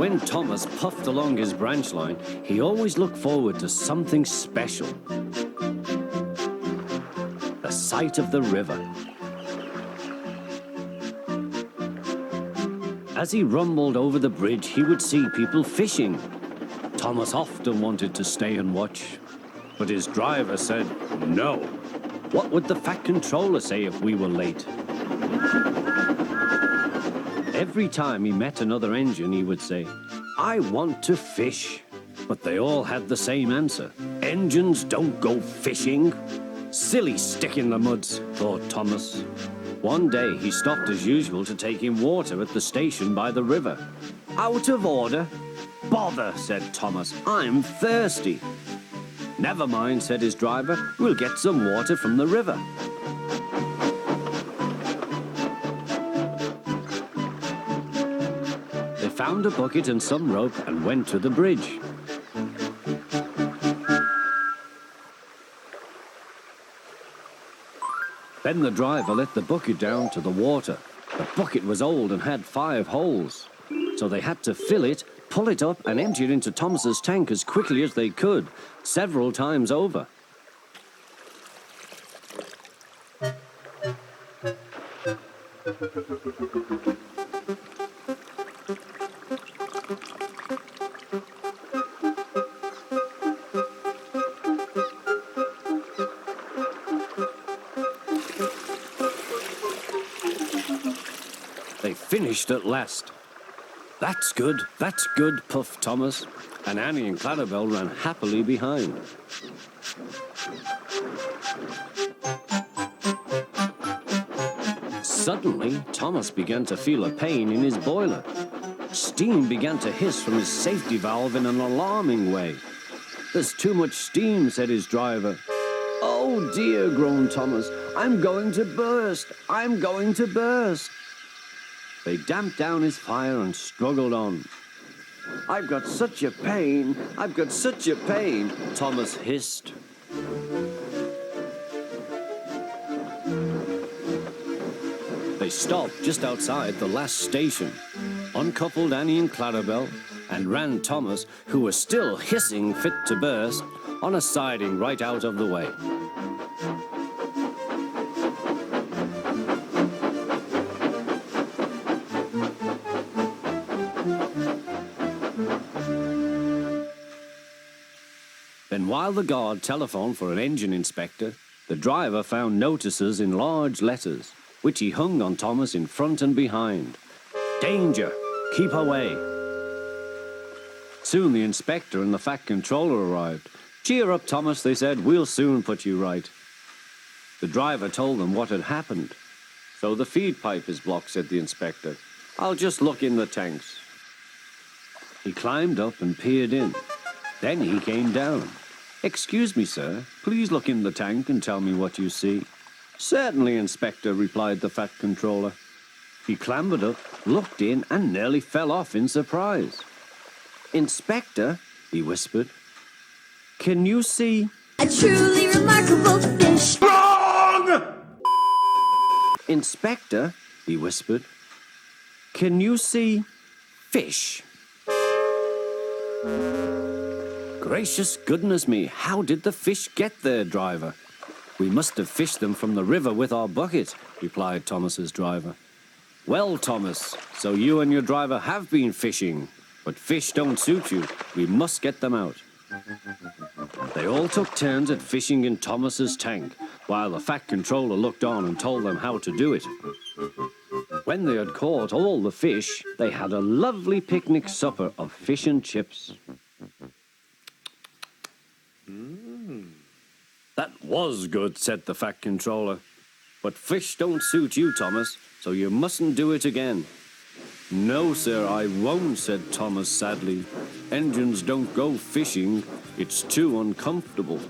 When Thomas puffed along his branch line, he always looked forward to something special. The sight of the river. As he rumbled over the bridge, he would see people fishing. Thomas often wanted to stay and watch, but his driver said no. What would the Fat Controller say if we were late? Every time he met another engine, he would say, "I want to fish." But they all had the same answer. "Engines don't go fishing." Silly stick in the muds, thought Thomas. One day he stopped as usual to take in water at the station by the river. "Out of order." "Bother," said Thomas, "I'm thirsty." "Never mind," said his driver, "we'll get some water from the river." They found a bucket and some rope and went to the bridge. Then the driver let the bucket down to the water. The bucket was old and had 5 holes, so they had to fill it, pull it up and empty it into Thomas's tank as quickly as they could, several times over. They finished at last. That's good, puffed Thomas, and Annie and Clarabel ran happily behind. Suddenly, Thomas began to feel a pain in his boiler. Steam began to hiss from his safety valve in an alarming way. "There's too much steam," said his driver. "Oh dear," groaned Thomas, "I'm going to burst, I'm going to burst." They damped down his fire and struggled on. "I've got such a pain, I've got such a pain," Thomas hissed. They stopped just outside the last station, uncoupled Annie and Clarabel, and ran Thomas, who was still hissing fit to burst, on a siding right out of the way. Then while the guard telephoned for an engine inspector, the driver found notices in large letters, which he hung on Thomas in front and behind. "Danger! Keep away!" Soon the inspector and the Fat Controller arrived. "Cheer up, Thomas," they said, "we'll soon put you right." The driver told them what had happened. "So the feed pipe is blocked," said the inspector. "I'll just look in the tanks." He climbed up and peered in. Then he came down. "Excuse me, sir, please look in the tank and tell me what you see." "Certainly, Inspector," replied the Fat Controller. He clambered up, looked in, and nearly fell off in surprise. "Inspector," he whispered, "can you see—" "A truly remarkable fish." Wrong! "Inspector," he whispered, "can you see fish?" "Gracious goodness me, how did the fish get there, driver?" "We must have fished them from the river with our bucket," replied Thomas's driver. "Well, Thomas, so you and your driver have been fishing, but fish don't suit you. We must get them out." They all took turns at fishing in Thomas's tank, while the Fat Controller looked on and told them how to do it. When they had caught all the fish, they had a lovely picnic supper of fish and chips. "That was good," said the Fat Controller. "But fish don't suit you, Thomas, so you mustn't do it again." "No, sir, I won't," said Thomas sadly. "Engines don't go fishing. It's too uncomfortable."